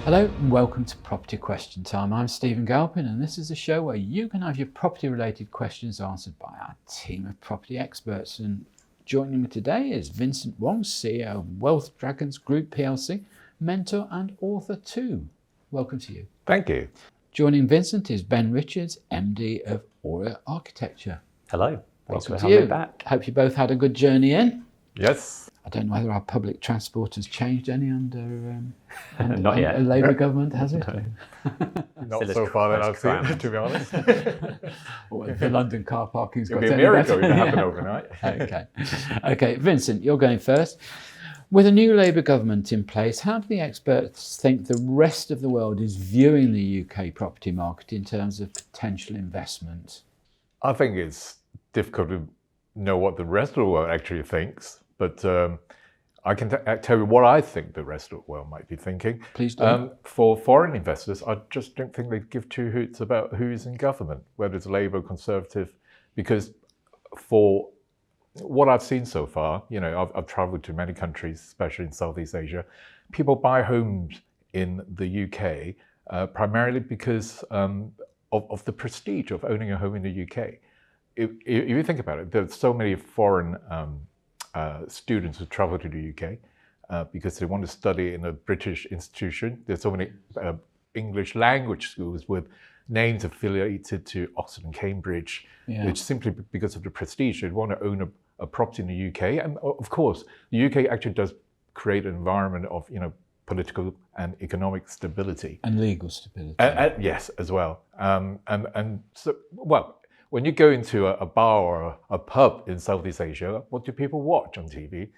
Hello and welcome to Property Question Time. I'm Stephen Galpin and this is a show where you can have your property related questions answered by our team of property experts. And joining me today is Vincent Wong, CEO of Wealth Dragons Group PLC, mentor and author too. Welcome to you. Thank you. Joining Vincent is Ben Richards, MD of Aura Architecture. Hello. Thanks Welcome for to having you. me back. Hope you both had a good journey in. Yes. I don't know whether our public transport has changed any under Not yet. a Labour government, has it? Not Still so as far that close I've seen, cramped. to be honest. Or if the London car parking's It'll got be a any miracle better. if it happened overnight. Okay, Vincent, you're going first. With a new Labour government in place, how do the experts think the rest of the world is viewing the UK property market in terms of potential investment? I think it's difficult to know what the rest of the world actually thinks, but I can tell you what I think the rest of the world might be thinking. Please do. For foreign investors, I just don't think they give two hoots about who's in government, whether it's Labour or Conservative, because for what I've seen so far, you know, I've travelled to many countries, especially in Southeast Asia. People buy homes in the UK primarily because of the prestige of owning a home in the UK. If you think about it, there's so many foreign students who travel to the UK because they want to study in a British institution. There's so many English language schools with names affiliated to Oxford and Cambridge, which simply because of the prestige, they want to own a property in the UK. And of course, the UK actually does create an environment of, you know, political and economic stability. And legal stability. Yes, as well. And so, well, when you go into a bar or a pub in Southeast Asia, what do people watch on TV?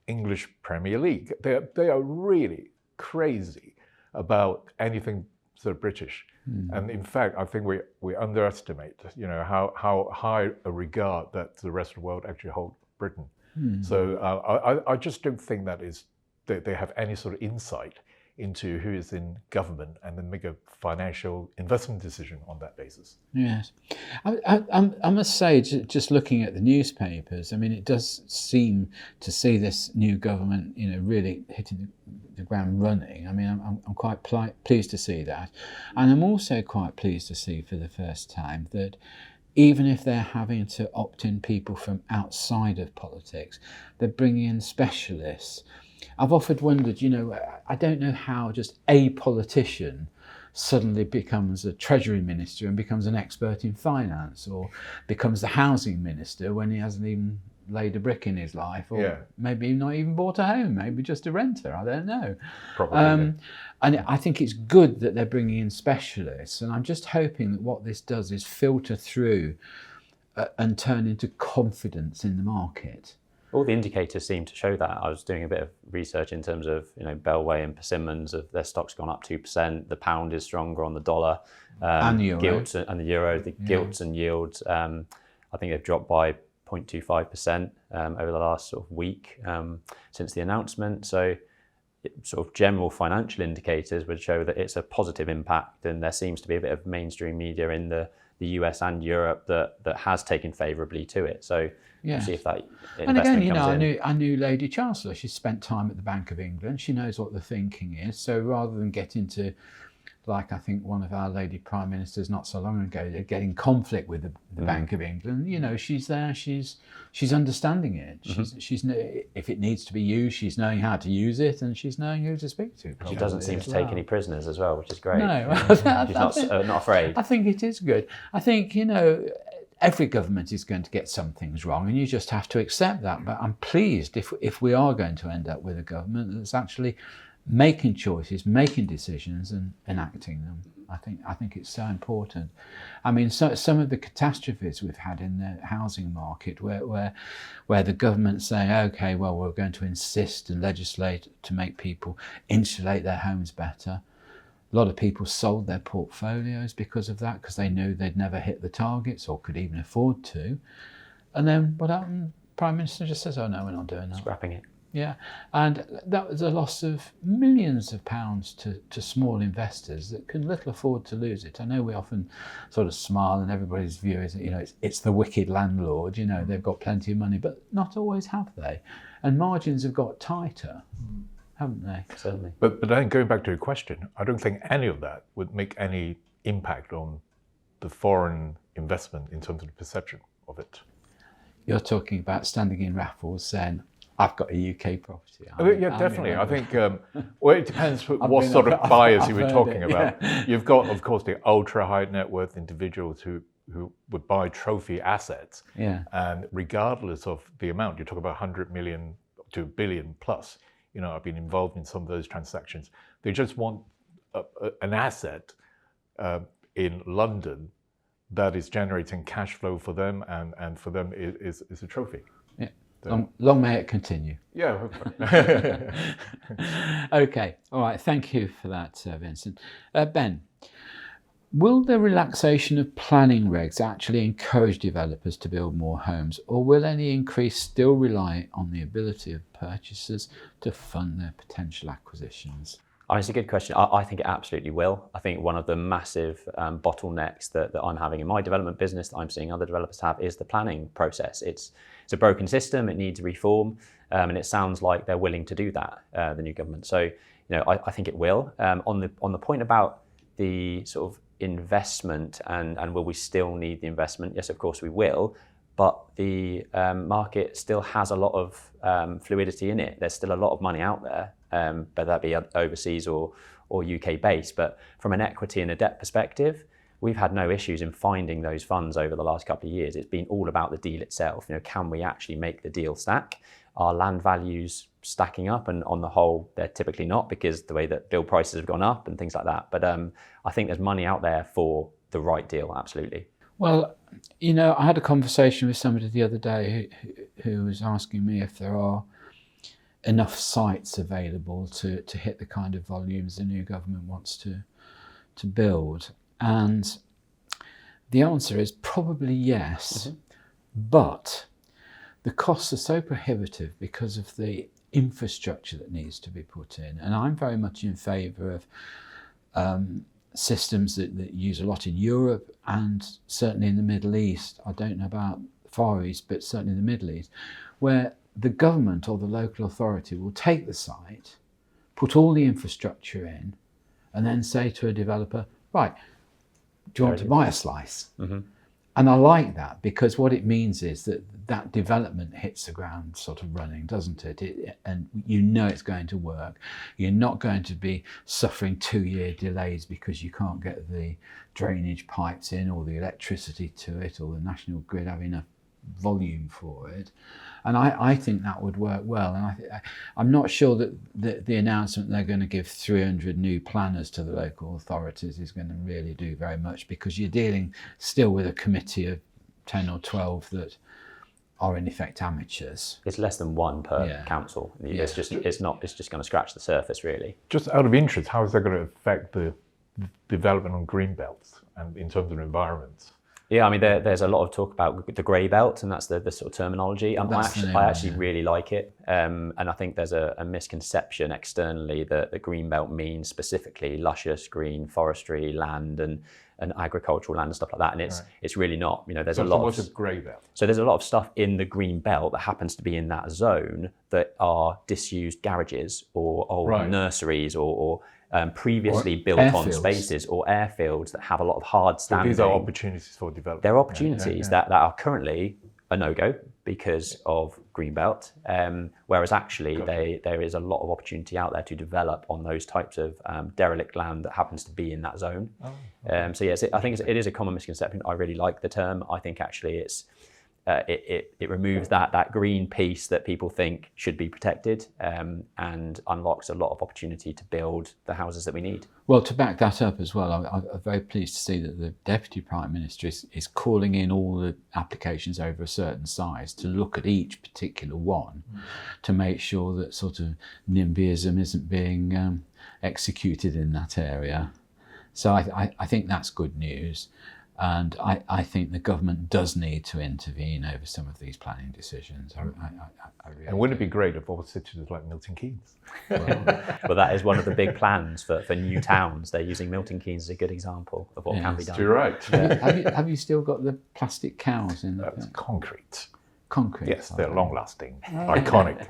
English Premier League. They are really crazy about anything sort of British. And in fact, I think we underestimate, you know, how high a regard that the rest of the world actually hold Britain. So I just don't think that they have any sort of insight into who is in government and then make a financial investment decision on that basis. Yes. I must say, just looking at the newspapers, I mean, it does seem to see this new government, you know, really hitting the ground running. I mean, I'm quite pleased to see that. And I'm also quite pleased to see for the first time that even if they're having to opt in people from outside of politics, they're bringing in specialists. I've often wondered, you know, I don't know how just a politician suddenly becomes a treasury minister and becomes an expert in finance, or becomes the housing minister when he hasn't even laid a brick in his life, or maybe not even bought a home, maybe just a renter, I don't know. Probably. And I think it's good that they're bringing in specialists, and I'm just hoping that what this does is filter through and turn into confidence in the market. All the indicators seem to show that. I was doing a bit of research in terms of, you know, Bellway and Persimmons, of their stock's gone up 2%. The pound is stronger on the dollar. And the euro. The euro. The gilts and yields, I think they've dropped by 0.25% over the last sort of week since the announcement. So sort of general financial indicators would show that it's a positive impact, and there seems to be a bit of mainstream media in the US and Europe that has taken favourably to it. So we'll see if that and again, you know, I knew Lady Chancellor. She spent time at the Bank of England. She knows what the thinking is. So rather than get into, like I think one of our lady prime ministers not so long ago, get in conflict with the Bank of England, you know, she's there. She's understanding it. She's if it needs to be used, she's knowing how to use it, and she's knowing who to speak to. She doesn't seem to take any prisoners as well, which is great. No, she's not afraid. I think it is good. I think, you know, every government is going to get some things wrong, and you just have to accept that. But I'm pleased if we are going to end up with a government that's actually making choices, making decisions, and enacting them. I think it's so important. I mean, some of the catastrophes we've had in the housing market, where the government's saying, okay, well, we're going to insist and legislate to make people insulate their homes better. A lot of people sold their portfolios because of that, because they knew they'd never hit the targets or could even afford to. And then what happened? Prime Minister just says, oh no, we're not doing that. Scrapping it. Yeah, and that was a loss of millions of pounds to small investors that can little afford to lose it. I know we often sort of smile, and everybody's view is, you know, it's the wicked landlord, you know, they've got plenty of money, but not always have they. And margins have got tighter. haven't they? Certainly. But then going back to your question, I don't think any of that would make any impact on the foreign investment in terms of the perception of it. You're talking about standing in Raffles saying, I've got a UK property. Yeah, definitely. I think, well, it depends what sort of buyers you were talking about. Yeah. You've got, of course, the ultra high net worth individuals who would buy trophy assets. Yeah. And regardless of the amount, you talk about 100 million to a billion plus. You know, I've been involved in some of those transactions. They just want an asset in London that is generating cash flow for them, and for them is a trophy. Yeah. Long may it continue. Yeah, hopefully. Okay, all right, thank you for that, Vincent. Ben, will the relaxation of planning regs actually encourage developers to build more homes, or will any increase still rely on the ability of purchasers to fund their potential acquisitions? It's a good question. I think it absolutely will. I think one of the massive bottlenecks that I'm having in my development business, that I'm seeing other developers have, is the planning process. It's a broken system. It needs reform, and it sounds like they're willing to do that, the new government. So, I think it will. On the point about the sort of investment and will we still need the investment? Yes, of course we will. But the market still has a lot of fluidity in it. There's still a lot of money out there, whether that be overseas or UK based. But from an equity and a debt perspective, we've had no issues in finding those funds over the last couple of years. It's been all about the deal itself. Can we actually make the deal stack? Are land values stacking up? And on the whole, they're typically not, because the way that build prices have gone up and things like that. But I think there's money out there for the right deal, absolutely. Well, I had a conversation with somebody the other day who was asking me if there are enough sites available to hit the kind of volumes the new government wants to build. And the answer is probably yes, but the costs are so prohibitive because of the infrastructure that needs to be put in. And I'm very much in favour of systems that use a lot in Europe and certainly in the Middle East. I don't know about the Far East, but certainly the Middle East, where the government or the local authority will take the site, put all the infrastructure in, and then say to a developer, right, do you want to buy a slice? Mm-hmm. And I like that, because what it means is that development hits the ground sort of running, doesn't it? And it's going to work. You're not going to be suffering 2-year delays because you can't get the drainage pipes in or the electricity to it or the national grid have enough volume for it. And I think that would work well. And I'm not sure that the announcement they're going to give 300 new planners to the local authorities is going to really do very much, because you're dealing still with a committee of 10 or 12 that are in effect amateurs. It's less than one per council. Yeah. It's just going to scratch the surface, really. Just out of interest, how is that going to affect the development on green belts and in terms of environments? Yeah, I mean, there's a lot of talk about the grey belt, and that's the sort of terminology. I actually really like it, and I think there's a misconception externally that the green belt means specifically luscious green forestry land and agricultural land and stuff like that, and it's really not. There's a lot. What's a grey belt? So there's a lot of stuff in the green belt that happens to be in that zone that are disused garages or old nurseries or previously built on spaces or airfields that have a lot of hard standing. So these are opportunities for development. There are opportunities that are currently a no-go because of Greenbelt, whereas actually there is a lot of opportunity out there to develop on those types of derelict land that happens to be in that zone. Oh, okay. So yes, I think it is a common misconception. I really like the term. I think actually it removes that green piece that people think should be protected, and unlocks a lot of opportunity to build the houses that we need. Well, to back that up as well, I'm very pleased to see that the Deputy Prime Minister is calling in all the applications over a certain size to look at each particular one to make sure that sort of NIMBYism isn't being executed in that area. So I think that's good news. And I think the government does need to intervene over some of these planning decisions. I really and wouldn't it be great if all citizens like Milton Keynes? Well, that is one of the big plans for new towns. They're using Milton Keynes as a good example of what can be done. You're right. Have you still got the plastic cows in there? That's concrete. Concrete. Yes, they're long-lasting, iconic.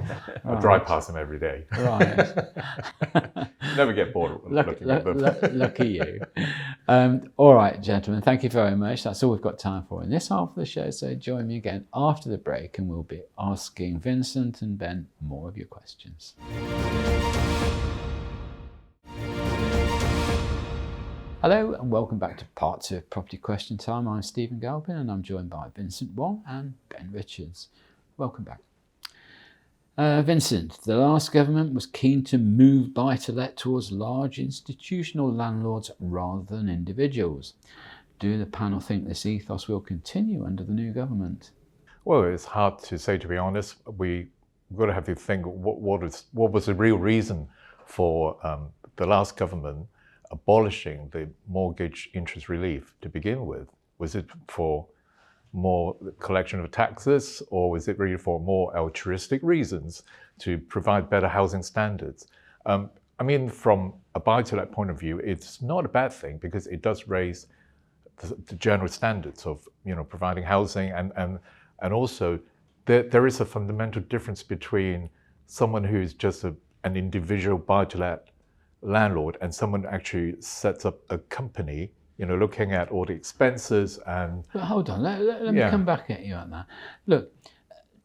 I drive past them every day. Right. Never get bored looking at them. Lucky you. All right, gentlemen, thank you very much. That's all we've got time for in this half of the show. So join me again after the break and we'll be asking Vincent and Ben more of your questions. Hello and welcome back to part 2 of Property Question Time. I'm Stephen Galpin and I'm joined by Vincent Wong and Ben Richards. Welcome back. Vincent, the last government was keen to move buy-to-let towards large institutional landlords rather than individuals. Do the panel think this ethos will continue under the new government? Well, it's hard to say, to be honest. We've got to have to think what was the real reason for the last government abolishing the mortgage interest relief to begin with. Was it for more collection of taxes, or was it really for more altruistic reasons to provide better housing standards? I mean, from a buy-to-let point of view, it's not a bad thing because it does raise the general standards of providing housing, and also there is a fundamental difference between someone who is just an individual buy-to-let landlord and someone actually sets up a company, looking at all the expenses and... But hold on, let me come back at you on that. Look,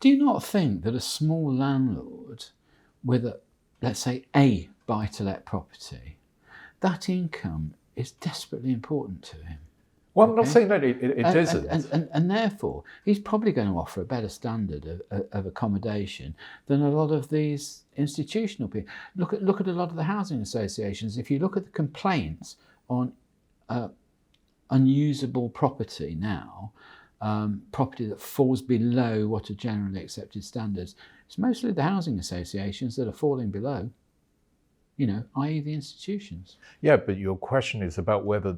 do you not think that a small landlord with, let's say, a buy-to-let property, that income is desperately important to him? Well, I'm not saying that it isn't. And therefore, he's probably going to offer a better standard of accommodation than a lot of these institutional people. Look at a lot of the housing associations. If you look at the complaints on unusable property now, property that falls below what are generally accepted standards, it's mostly the housing associations that are falling below, i.e. the institutions. Yeah, but your question is about whether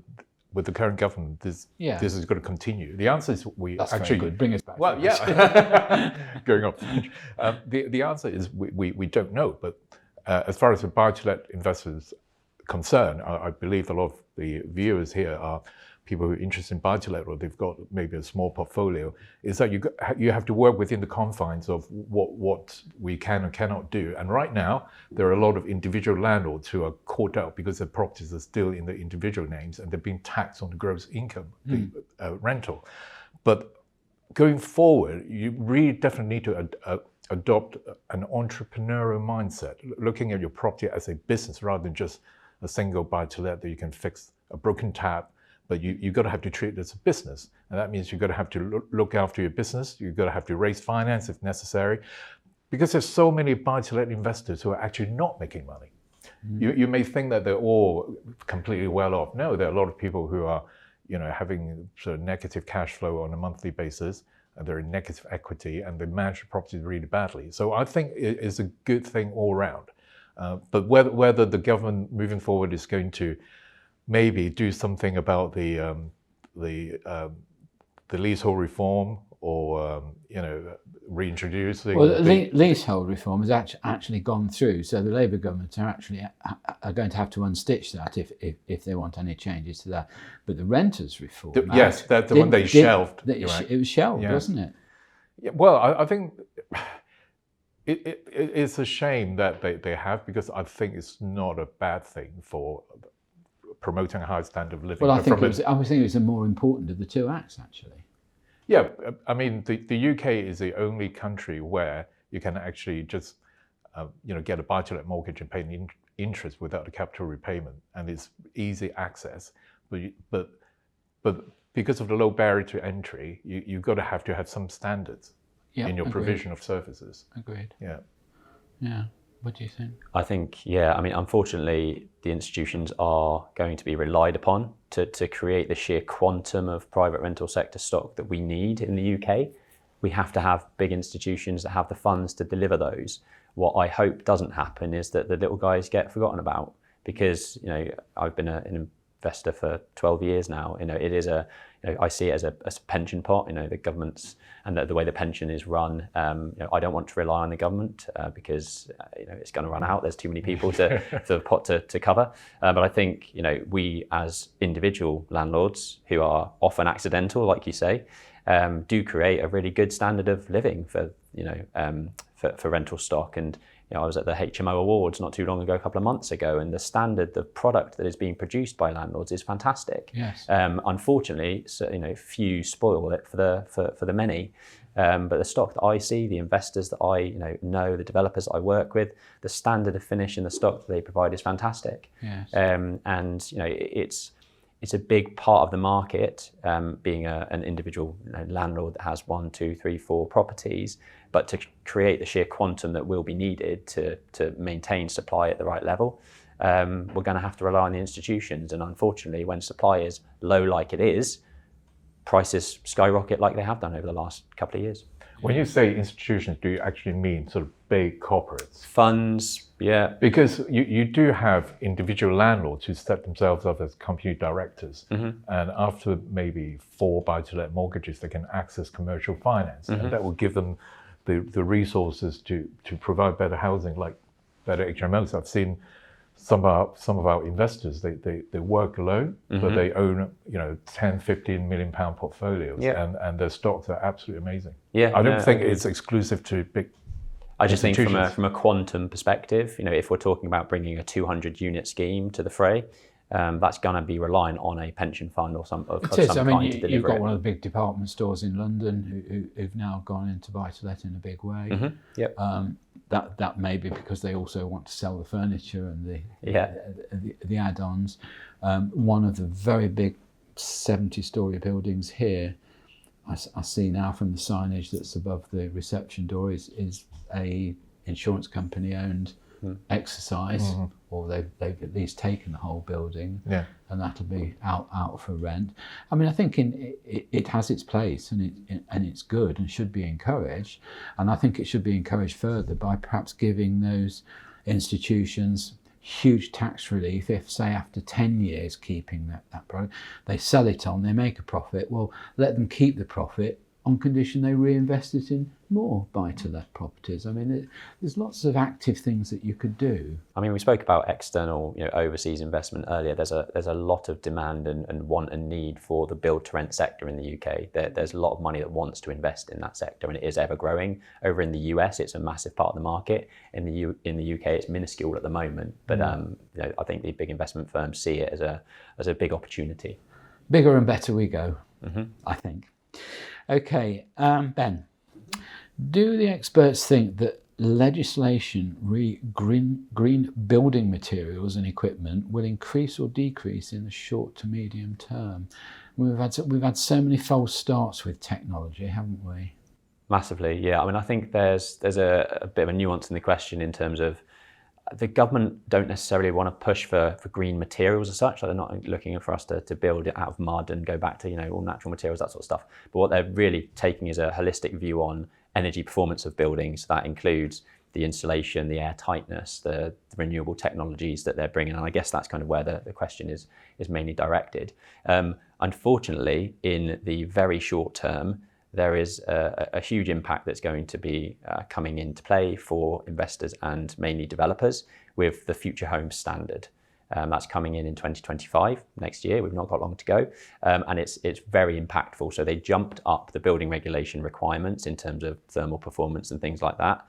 with the current government this is going to continue. The answer is That's very good. Bring us back. Well, yeah, going off. The answer is we don't know. But as far as the buy-to-let investors concerned, I believe a lot of the viewers here are people who are interested in buy-to-let, or they've got maybe a small portfolio, is that you have to work within the confines of what we can and cannot do. And right now, there are a lot of individual landlords who are caught out because their properties are still in the individual names and they're being taxed on the gross income, the rental. But going forward, you really definitely need to adopt an entrepreneurial mindset, looking at your property as a business rather than just a single buy-to-let that you can fix a broken tap. But you've got to have to treat it as a business. And that means you've got to have to look after your business. You've got to have to raise finance if necessary. Because there's so many buy-to-let investors who are actually not making money. You may think that they're all completely well off. No, there are a lot of people who are having sort of negative cash flow on a monthly basis, and they're in negative equity, and they manage the properties really badly. So I think it's a good thing all around. But whether the government moving forward is going to maybe do something about the leasehold reform, or reintroducing. Well, leasehold reform has actually gone through, so the Labour government are going to have to unstitch that if they want any changes to that. But the renters reform, yes, that's the one they shelved. It was shelved, wasn't it? Yeah. Well, I think it's a shame that they have, because I think it's not a bad thing for promoting a high standard of living. Well, I think it was the more important of the two acts, actually. Yeah, I mean, the UK is the only country where you can actually just, get a buy-to-let mortgage and pay interest without the capital repayment, and it's easy access. But because of the low barrier to entry, you've got to have some standards in your provision of services. Agreed. Yeah. Yeah. What do you think? I think, unfortunately, the institutions are going to be relied upon to create the sheer quantum of private rental sector stock that we need in the UK. We have to have big institutions that have the funds to deliver those. What I hope doesn't happen is that the little guys get forgotten about, because, I've been an investor for 12 years now. It is I see it as a pension pot. The government's, and the way the pension is run. I don't want to rely on the government because it's going to run out. There's too many people for the pot to cover. But I think we as individual landlords, who are often accidental, like you say, do create a really good standard of living for for rental stock. And I was at the HMO Awards not too long ago, a couple of months ago, and the standard, the product that is being produced by landlords is fantastic. Yes. Unfortunately, so, few spoil it for the many. But the stock that I see, the investors that I know, the developers that I work with, the standard of finish in the stock that they provide is fantastic. Yes. And it's a big part of the market, being an individual landlord that has 1, 2, 3, 4 properties, but to create the sheer quantum that will be needed to maintain supply at the right level, we're going to have to rely on the institutions. And unfortunately, when supply is low like it is, prices skyrocket like they have done over the last couple of years. When you say institutions, do you actually mean sort of big corporates? Funds, yeah. Because you do have individual landlords who set themselves up as company directors, and after maybe 4 buy-to-let mortgages, they can access commercial finance, and that will give them the resources to provide better housing, like better HMOs. I've seen some of our investors, they work alone, but they own 10, 15 million pound portfolios, and their stocks are absolutely amazing. Yeah, I don't think it's exclusive to big. I just think from a quantum perspective, if we're talking about bringing a 200 unit scheme to the fray, that's going to be reliant on a pension fund or some kind to deliver you've got it. one of the big department stores in London who've now gone into buy-to-let in a big way. Yep. That may be because they also want to sell the furniture and the add-ons. One of the very big 70-storey buildings here, I see now from the signage that's above the reception door is a insurance company owned exercise, or they've at least taken the whole building, and that'll be out for rent. I mean, I think it has its place, and it's good and should be encouraged, and I think it should be encouraged further by perhaps giving those institutions huge tax relief if, say, after 10 years keeping that product, they sell it on, they make a profit. Well, let them keep the profit on condition they reinvest it in more buy-to-let properties. I mean, there's lots of active things that you could do. I mean, we spoke about external, overseas investment earlier. There's a lot of demand and want and need for the build-to-rent sector in the UK. There's a lot of money that wants to invest in that sector, and it is ever growing. Over in the US, it's a massive part of the market. In the UK, it's minuscule at the moment. But I think the big investment firms see it as a big opportunity. Bigger and better we go, I think. Okay, Ben, do the experts think that legislation green building materials and equipment will increase or decrease in the short to medium term? We've had so many false starts with technology, haven't we? Massively, yeah. I mean, I think there's a bit of a nuance in the question in terms of the government don't necessarily want to push for green materials as such. Like, they're not looking for us to build it out of mud and go back to all natural materials, that sort of stuff. But what they're really taking is a holistic view on energy performance of buildings. That includes the insulation, the air tightness, the renewable technologies that they're bringing. And I guess that's kind of where the question is mainly directed. Unfortunately, in the very short term, there is a huge impact that's going to be coming into play for investors and mainly developers with the Future Homes Standard. That's coming in 2025, next year. We've not got long to go. And it's very impactful. So they jumped up the building regulation requirements in terms of thermal performance and things like that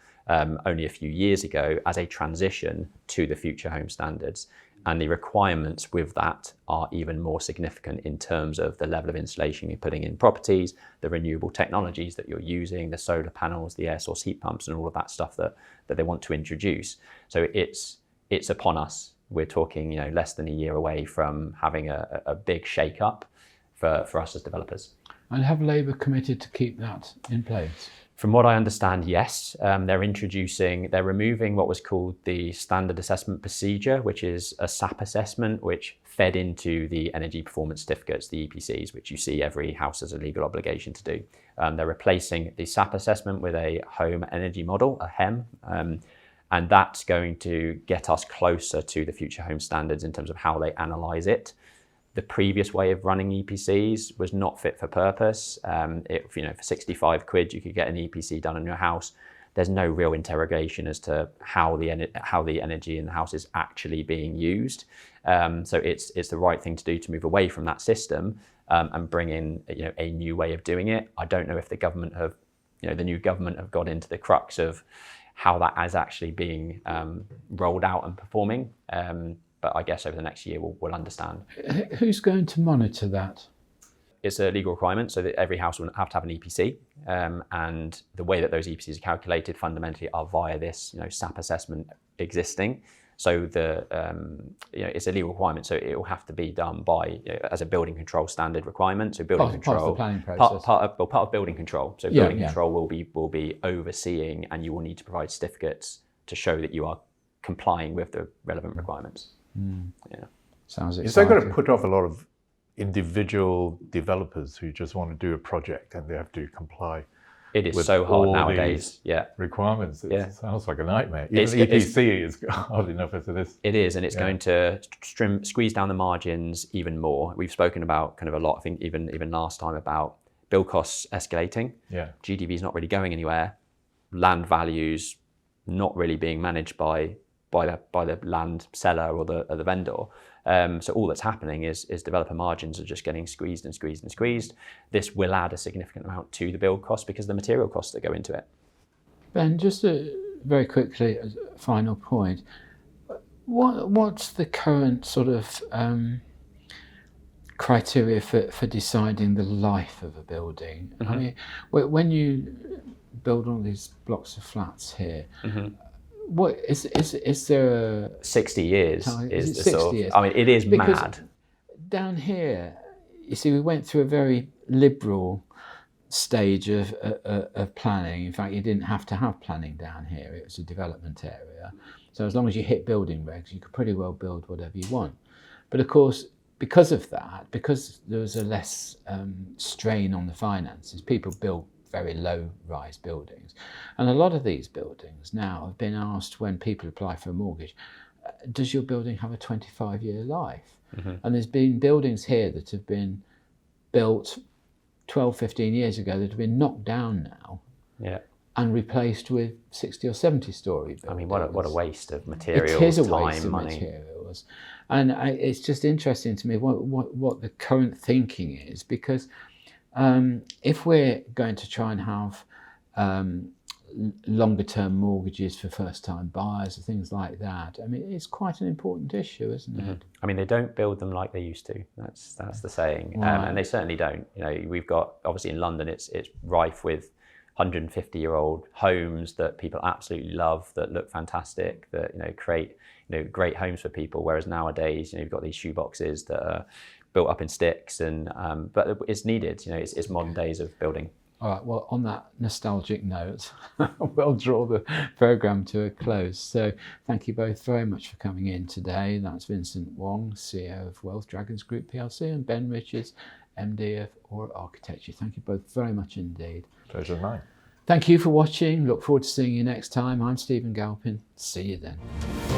only a few years ago as a transition to the Future Home Standards. And the requirements with that are even more significant in terms of the level of insulation you're putting in properties, the renewable technologies that you're using, the solar panels, the air source heat pumps, and all of that stuff that they want to introduce. So it's upon us. We're talking, less than a year away from having a big shake-up for us as developers. And have Labour committed to keep that in place? From what I understand, yes. They're removing what was called the Standard Assessment Procedure, which is a SAP assessment, which fed into the Energy Performance Certificates, the EPCs, which you see every house has a legal obligation to do. They're replacing the SAP assessment with a Home Energy Model, a HEM, and that's going to get us closer to the Future Home Standards in terms of how they analyse it. The previous way of running EPCs was not fit for purpose. For 65 quid, you could get an EPC done on your house. there's no real interrogation as to how the energy in the house is actually being used. So it's the right thing to do to move away from that system and bring in a new way of doing it. I don't know if the government have, the new government have got into the crux of how that is actually being rolled out and performing. But I guess over the next year we'll understand. Who's going to monitor that? It's a legal requirement, so that every house will have to have an EPC, and the way that those EPCs are calculated fundamentally are via this SAP assessment existing. So it's a legal requirement, so it will have to be done by as a building control standard requirement. So building control, part of the planning process. Part of building control. So building control will be overseeing, and you will need to provide certificates to show that you are complying with the relevant requirements. Sounds exciting. Is that going to put off a lot of individual developers who just want to do a project and they have to comply? It is so hard nowadays. Requirements. It sounds like a nightmare. Even EPC is hard enough as it is. It is, and it's going to squeeze down the margins even more. We've spoken about kind of a lot, I think even last time, about build costs escalating. GDP is not really going anywhere. Land values not really being managed by the land seller or the vendor. So all that's happening is developer margins are just getting squeezed and squeezed and squeezed. This will add a significant amount to the build cost because of the material costs that go into it. Ben, just very quickly, as a final point, what's the current sort of criteria for deciding the life of a building? I mean, when you build all these blocks of flats here, what is there a 60 years is the 60 years? I mean, it is because mad. Down here, you see, we went through a very liberal stage of planning. In fact, you didn't have to have planning down here. It was a development area. So as long as you hit building regs, you could pretty well build whatever you want. But of course, because of that, because there was a less strain on the finances, people built very low-rise buildings. And a lot of these buildings now have been asked, when people apply for a mortgage, does your building have a 25-year life? And there's been buildings here that have been built 12, 15 years ago that have been knocked down now and replaced with 60 or 70-storey buildings. I mean, what a waste of materials, it is a time, waste of money. materials. And it's just interesting to me what the current thinking is, because if we're going to try and have longer term mortgages for first time buyers and things like that, I mean, it's quite an important issue, isn't it? I mean, they don't build them like they used to. That's the saying. Right. And they certainly don't. We've got, obviously in London, it's rife with 150-year-old homes that people absolutely love, that look fantastic, that create great homes for people. Whereas nowadays, you've got these shoeboxes that are built up in sticks, and but it's needed. It's modern days of building. All right, well, on that nostalgic note, we'll draw the programme to a close. So thank you both very much for coming in today. That's Vincent Wong, CEO of Wealth Dragons Group PLC, and Ben Richards, MD of Aura Architecture. Thank you both very much indeed. Pleasure of mine. Thank you for watching. Look forward to seeing you next time. I'm Stephen Galpin. See you then.